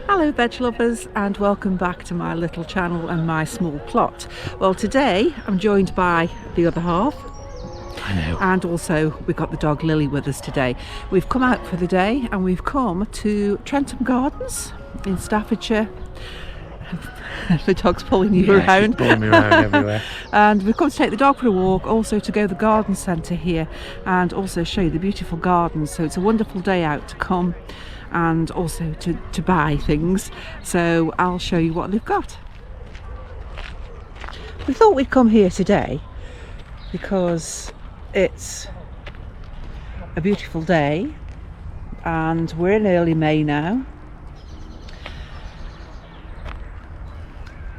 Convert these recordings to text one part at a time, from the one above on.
Hello veg lovers, and welcome back to my little channel and my small plot. Well, today I'm joined by the other half. I know. And also we've got the dog Lily with us today. We've come out for the day and we've come to Trentham Gardens in Staffordshire. The dog's pulling you around. She's pulling me around everywhere. And we've come to take the dog for a walk, also to go to the garden centre here and also show you the beautiful gardens. So it's a wonderful day out to come and also to buy things. So I'll show you what they've got. We thought we'd come here today because it's a beautiful day and we're in early May now.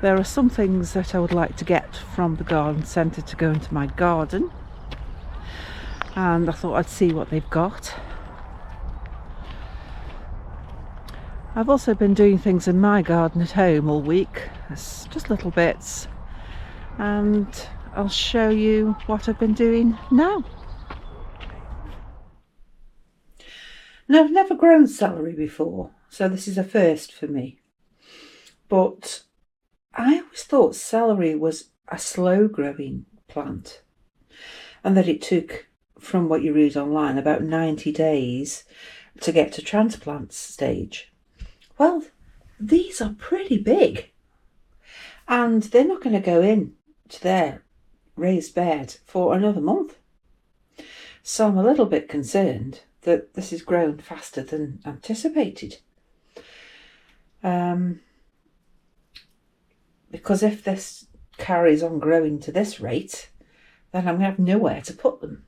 There are some things that I would like to get from the garden centre to go into my garden, and I thought I'd see what they've got. I've also been doing things in my garden at home all week. It's just little bits, and I'll show you what I've been doing now. Now, I've never grown celery before, so this is a first for me. But I always thought celery was a slow growing plant and that it took, from what you read online, about 90 days to get to transplant stage. Well, these are pretty big and they're not going to go in to their raised bed for another month. So I'm a little bit concerned that this is grown faster than anticipated. Because if this carries on growing to this rate, then I'm going to have nowhere to put them.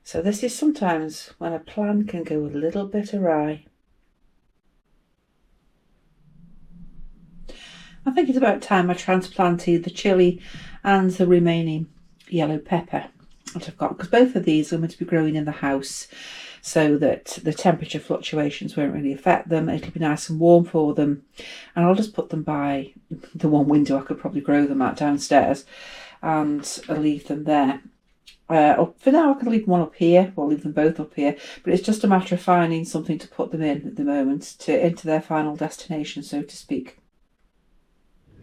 So this is sometimes when a plan can go a little bit awry. I think it's about time I transplanted the chilli and the remaining yellow pepper that I've got, because both of these are going to be growing in the house so that the temperature fluctuations won't really affect them. It'll be nice and warm for them, and I'll just put them by the one window I could probably grow them at downstairs, and I'll leave them there. For now I can leave one up here, or leave them both up here, but it's just a matter of finding something to put them in at the moment, into their final destination, so to speak.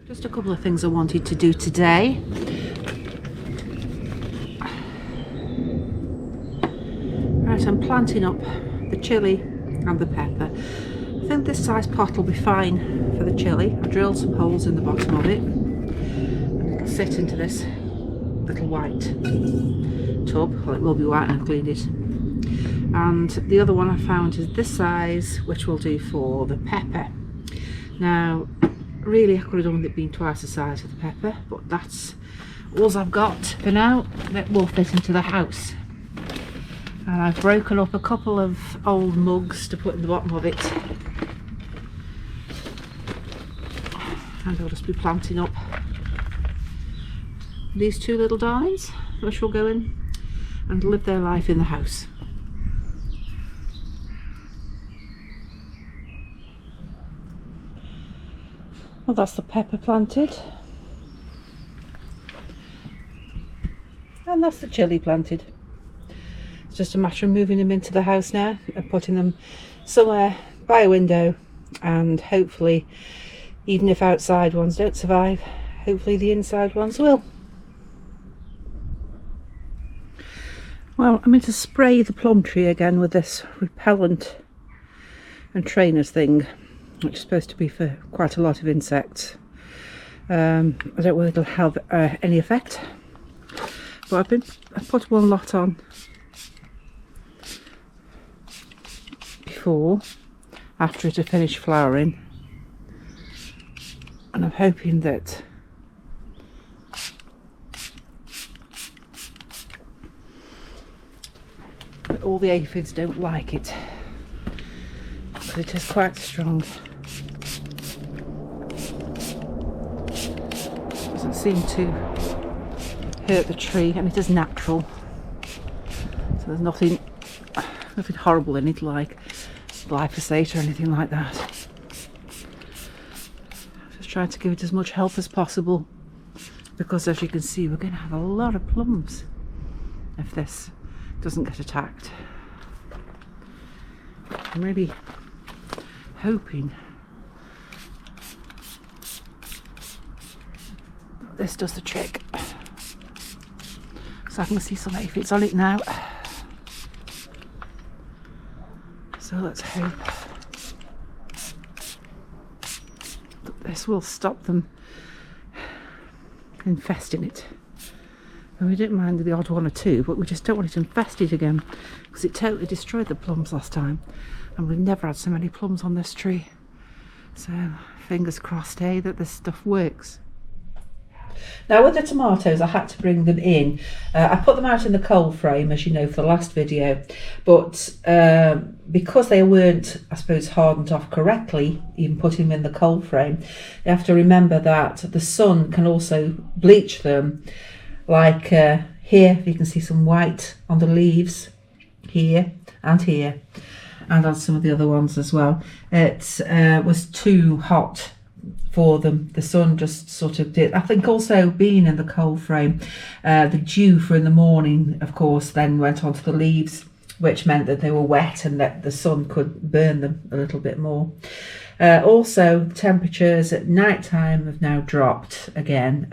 Just a couple of things I wanted to do today. Right, I'm planting up the chilli and the pepper. I think this size pot will be fine for the chilli. I drilled some holes in the bottom of it. It'll sit into this little white tub. Well, it will be white and I've cleaned it. And the other one I found is this size, which will do for the pepper. Now, really I could have done with it being twice the size of the pepper, but that's all I've got for now that will fit into the house. And I've broken up a couple of old mugs to put in the bottom of it. And I'll just be planting up these two little darlings, which will go in and live their life in the house. Well, that's the pepper planted. And that's the chilli planted. Just a matter of moving them into the house now and putting them somewhere by a window, and hopefully, even if outside ones don't survive, hopefully the inside ones will. Well, I'm going to spray the plum tree again with this repellent and trainers thing, which is supposed to be for quite a lot of insects. I don't know whether it'll have any effect, but I've put one lot on after it had finished flowering, and I'm hoping that all the aphids don't like it, because it is quite strong. Doesn't seem to hurt the tree, and it is natural, so there's nothing horrible in it like glyphosate or anything like that. Just trying to give it as much help as possible, because as you can see we're going to have a lot of plums if this doesn't get attacked. I'm really hoping this does the trick. So I can see some aphids on it now. So let's hope that this will stop them infesting it. And we don't mind the odd one or two, but we just don't want it infested again, because it totally destroyed the plums last time, and we've never had so many plums on this tree. So fingers crossed, that this stuff works. Now with the tomatoes, I had to bring them in. I put them out in the cold frame, as you know, for the last video, but because they weren't, I suppose, hardened off correctly, even putting them in the cold frame, you have to remember that the sun can also bleach them. Like here, you can see some white on the leaves, here, and on some of the other ones as well. It was too hot for them. The sun just sort of did. I think also being in the cold frame, the dew for in the morning, of course, then went onto the leaves, which meant that they were wet and that the sun could burn them a little bit more. Also, temperatures at night time have now dropped again.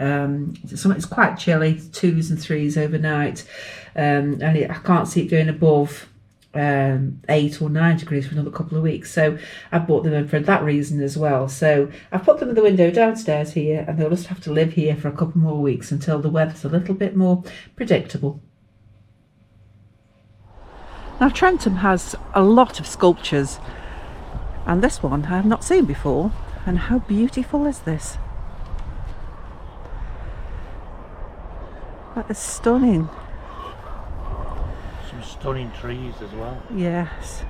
It's quite chilly, 2s and 3s overnight, and I can't see it going above 8 or 9 degrees for another couple of weeks. So I bought them in for that reason as well. So I've put them in the window downstairs here, and they'll just have to live here for a couple more weeks until the weather's a little bit more predictable. Now Trentham has a lot of sculptures, and this one I have not seen before, and how beautiful is this? That is stunning. Some stunning trees as well. Yes,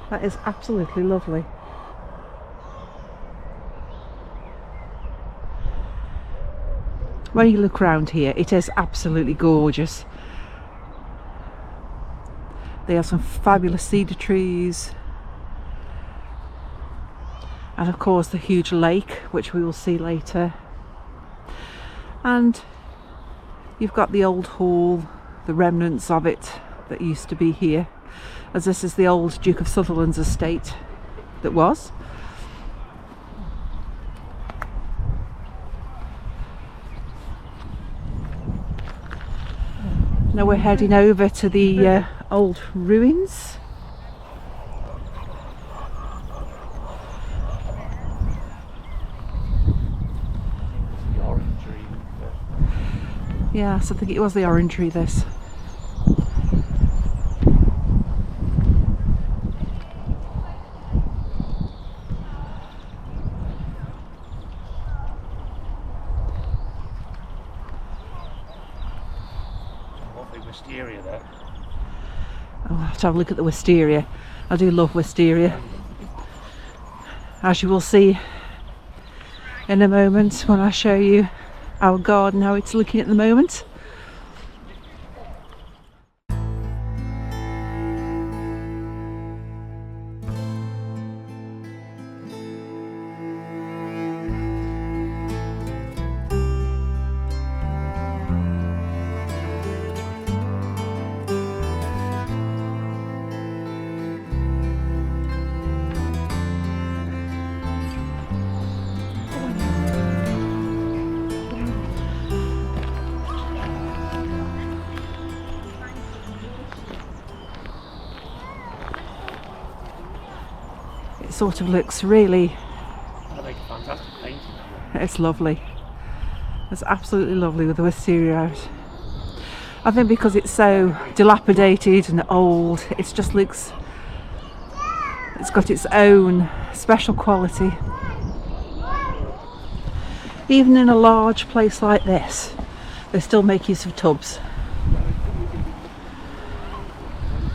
that is absolutely lovely. When you look around here, it is absolutely gorgeous. They have some fabulous cedar trees, and of course the huge lake, which we will see later. And you've got the old hall, the remnants of it that used to be here, as this is the old Duke of Sutherland's estate that was. Now we're heading over to the old ruins. The orangery. Yes, I think it was the orangery, this. Wisteria there. I'll have to have a look at the wisteria. I do love wisteria, as you will see in a moment when I show you our garden, how it's looking at the moment. It sort of looks really, I think fantastic painting. it's lovely. It's absolutely lovely with the wisteria out. I think because it's so dilapidated and old, it just looks, it's got its own special quality. Even in a large place like this, they still make use of tubs.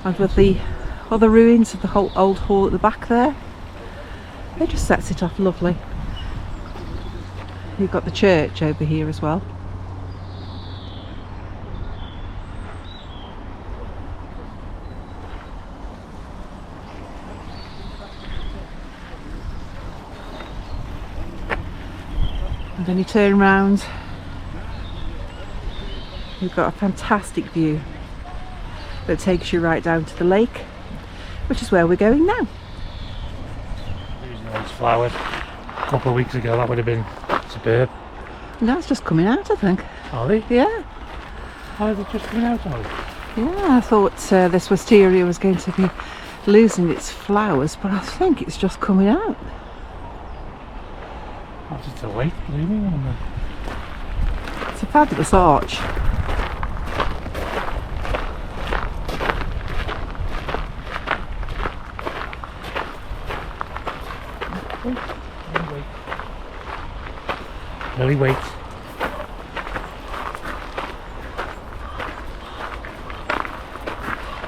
And with the other ruins of the whole old hall at the back there, it just sets it off lovely. You've got the church over here as well. And then you turn around, you've got a fantastic view that takes you right down to the lake, which is where we're going now. Those flowers. A couple of weeks ago that would have been superb. Now it's just coming out, I think. Are they? Yeah. Oh, they're just coming out, are they? Yeah, I thought this wisteria was going to be losing its flowers, but I think it's just coming out. That's just a late blooming one then. It's a fabulous arch. Really wait.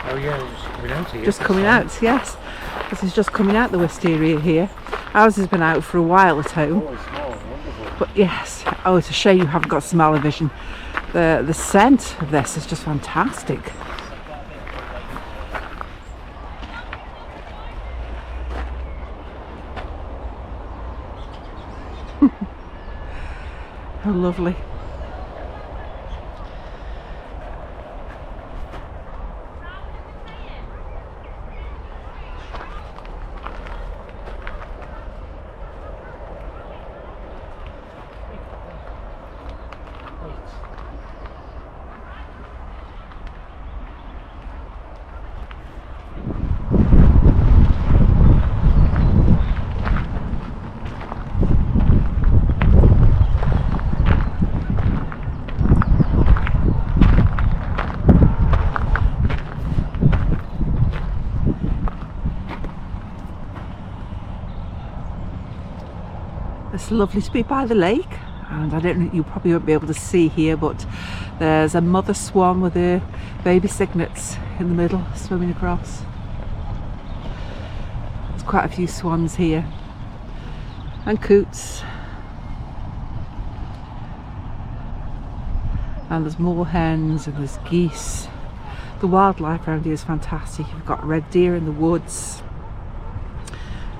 Oh yeah, it's just coming out here. Just coming out, yes. This is just coming out, the wisteria here. Ours has been out for a while at home. Oh, it's small, wonderful. But yes, oh, it's a shame you haven't got smell-o-vision. The scent of this is just fantastic. How lovely. It's lovely to be by the lake, and I don't know, you probably won't be able to see here, but there's a mother swan with her baby cygnets in the middle swimming across. There's quite a few swans here, and coots, and there's moorhens and there's geese. The wildlife around here is fantastic. You've got red deer in the woods,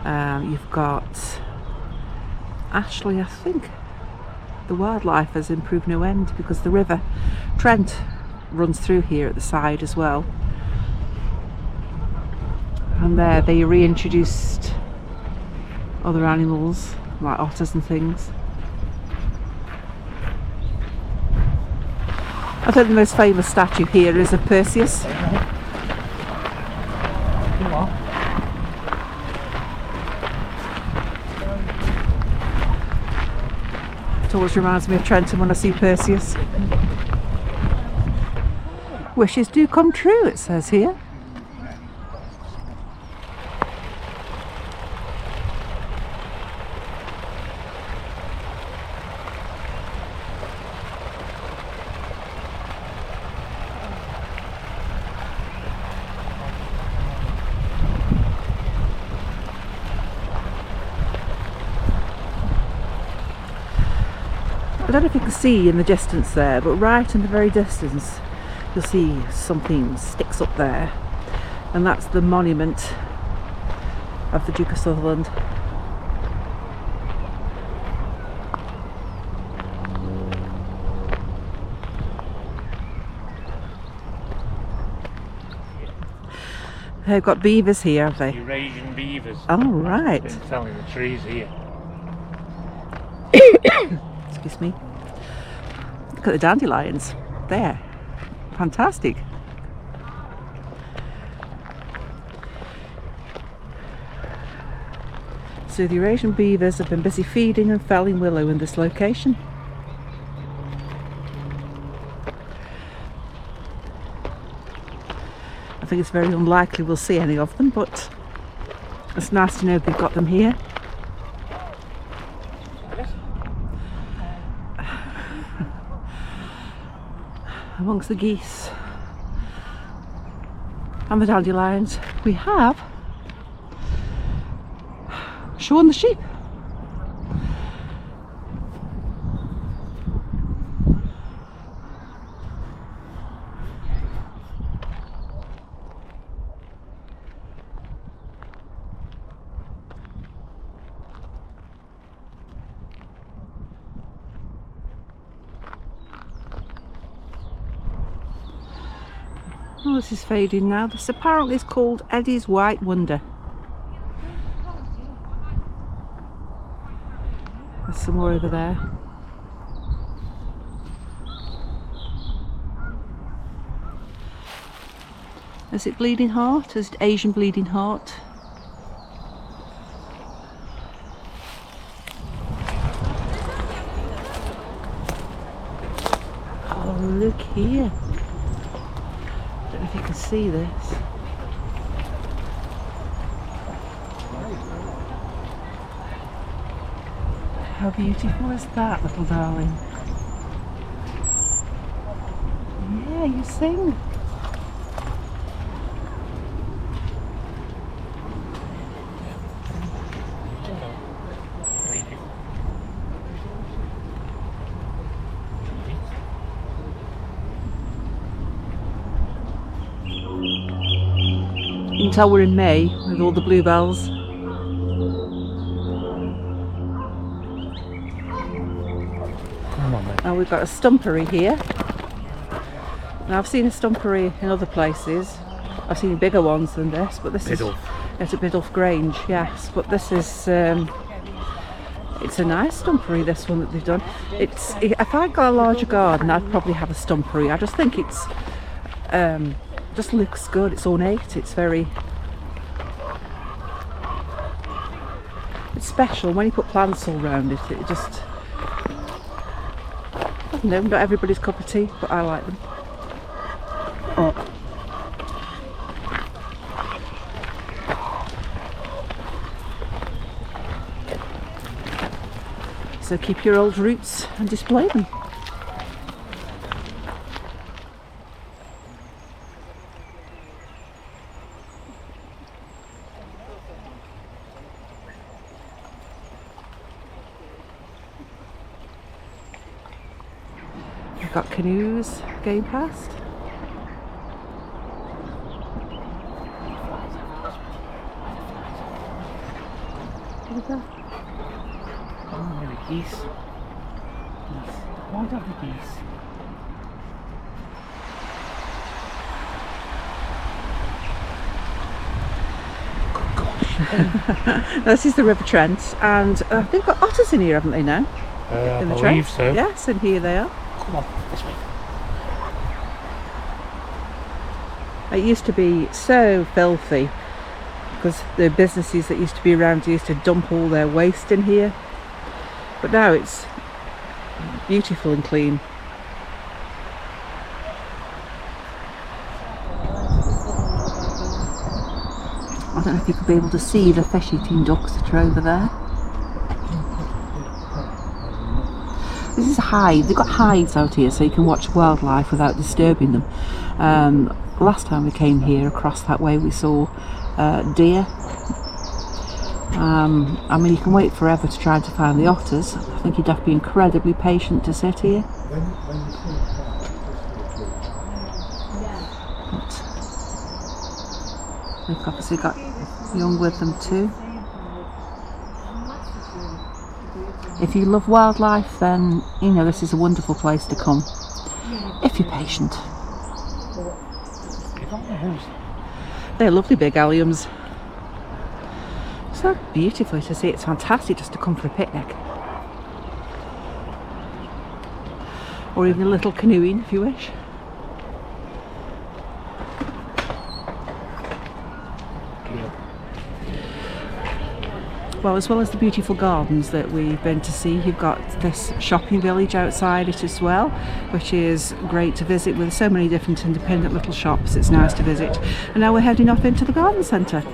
you've got actually, I think the wildlife has improved no end because the river Trent runs through here at the side as well, and there they reintroduced other animals like otters and things. I think the most famous statue here is of Perseus. It always reminds me of Trentham when I see Perseus. Wishes do come true, it says here. I don't know if you can see in the distance there, but right in the very distance you'll see something sticks up there, and that's the monument of the Duke of Sutherland. They've got beavers here, have they? Eurasian beavers. Oh, right. Been selling the trees here. Excuse me. Look at the dandelions there. Fantastic. So the Eurasian beavers have been busy feeding and felling willow in this location. I think it's very unlikely we'll see any of them, but it's nice to know they've got them here. Amongst the geese and the dandelions, we have Shaun the sheep. Oh, this is fading now. This apparently is called Eddie's White Wonder. some more over there. Is it bleeding heart? Is it Asian bleeding heart? Oh, look here. I don't know if you can see this. How beautiful is that, little darling? Yeah, you sing. You can tell we're in May with all the bluebells. Now we've got a stumpery here. Now I've seen a stumpery in other places. I've seen bigger ones than this, but this is at Biddulph Grange, yes. But this is it's a nice stumpery, this one that they've done. If I got a larger garden, I'd probably have a stumpery. I just think it's just looks good. It's ornate. It's special. When you put plants all around it, it just, I don't know, not everybody's cup of tea, but I like them. So keep your old roots and display them. We've got canoes going past. What is that? Oh, maybe geese. Geese. Why don't the geese? This is the River Trent, and they've got otters in here, haven't they now? I In the believe Trent? so. Yes, and here they are. Come on, this way. It used to be so filthy because the businesses that used to be around used to dump all their waste in here, but now it's beautiful and clean. I don't know if you could be able to see the fish eating ducks that are over there. This is a hide. They've got hides out here so you can watch wildlife without disturbing them. Last time we came here across that way we saw deer. I mean, you can wait forever to try to find the otters. I think you'd have to be incredibly patient to sit here. But they've obviously got young with them too. If you love wildlife, then you know this is a wonderful place to come if you're patient. They're lovely big alliums. So beautifully to see. It's fantastic just to come for a picnic, or even a little canoeing if you wish. Well, as well as the beautiful gardens that we've been to see, you've got this shopping village outside it as well, which is great to visit with so many different independent little shops. It's nice to visit. And now we're heading off into the garden centre.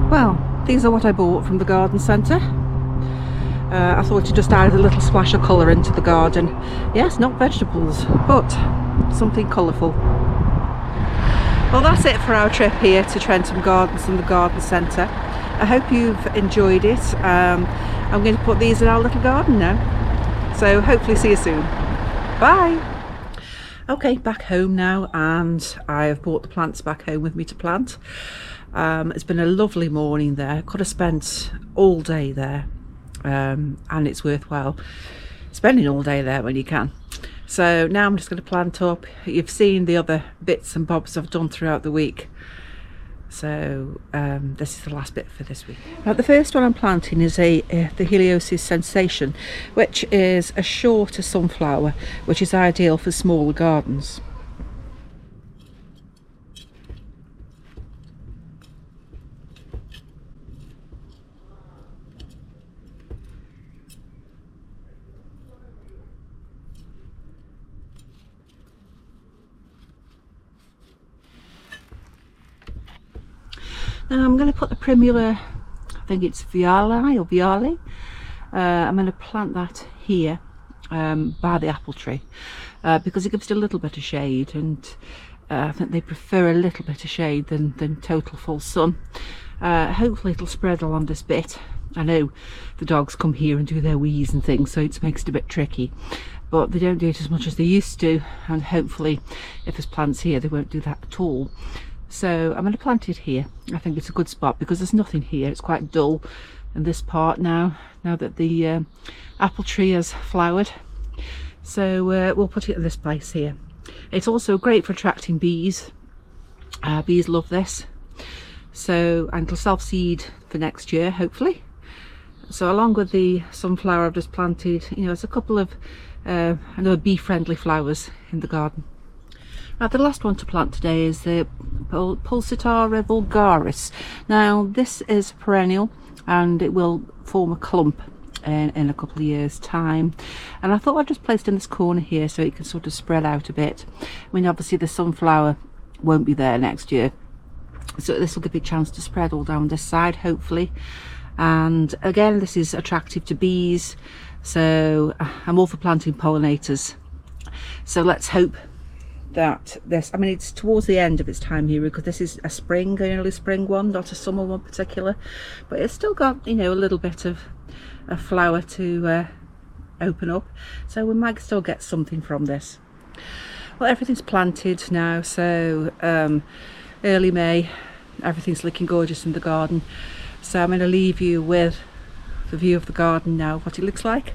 Well, these are what I bought from the garden centre. I thought to just add a little splash of colour into the garden. Yes, not vegetables, but something colourful. Well, that's it for our trip here to Trentham Gardens and the garden centre. I hope you've enjoyed it. I'm going to put these in our little garden now. So hopefully see you soon. Bye! Okay, back home now, and I've brought the plants back home with me to plant. It's been a lovely morning there. Could have spent all day there, and it's worthwhile spending all day there when you can. So now I'm just going to plant up. You've seen the other bits and bobs I've done throughout the week. So this is the last bit for this week. Now, the first one I'm planting is the Heliosis Sensation, which is a shorter sunflower, which is ideal for smaller gardens. Now I'm going to put the Primula, I think it's Viale or Viale. I'm going to plant that here by the apple tree because it gives it a little bit of shade, and I think they prefer a little bit of shade than total full sun. Hopefully it'll spread along this bit. I know the dogs come here and do their wheeze and things, so it makes it a bit tricky, but they don't do it as much as they used to, and hopefully if there's plants here they won't do that at all. So I'm going to plant it here. I think it's a good spot because there's nothing here. It's quite dull in this part now that the apple tree has flowered. So we'll put it in this place here. It's also great for attracting bees. Bees love this. So, and it'll self-seed for next year, hopefully. So along with the sunflower I've just planted, you know, there's a couple of another bee-friendly flowers in the garden. Now, the last one to plant today is the Pollinators vulgaris. Now, this is perennial and it will form a clump in a couple of years' time. And I thought I'd just place it in this corner here so it can sort of spread out a bit. I mean, obviously the sunflower won't be there next year, so this will give me a chance to spread all down this side, hopefully. And again, this is attractive to bees, so I'm all for planting pollinators. So let's hope that this, I mean, it's towards the end of its time here because this is a spring, an early spring one, not a summer one particular, but it's still got, you know, a little bit of a flower to open up, so we might still get something from this. Well, everything's planted now, so early May, everything's looking gorgeous in the garden. So I'm going to leave you with the view of the garden now, what it looks like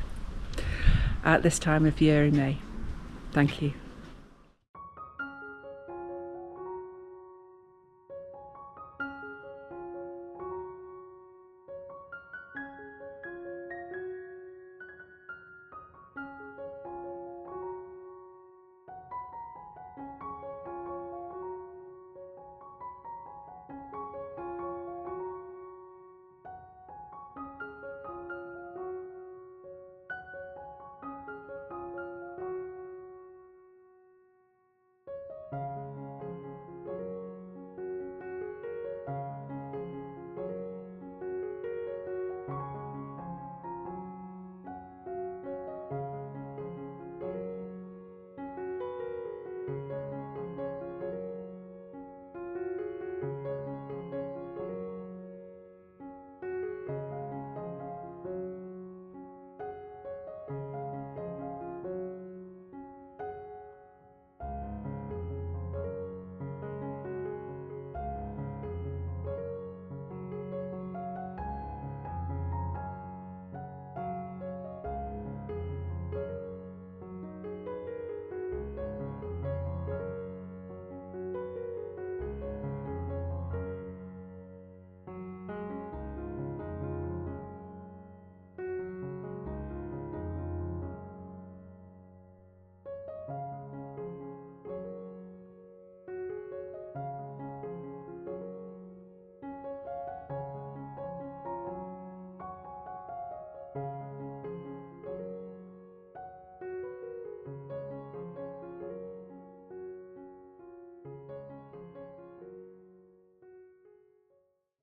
at this time of year in May. Thank you.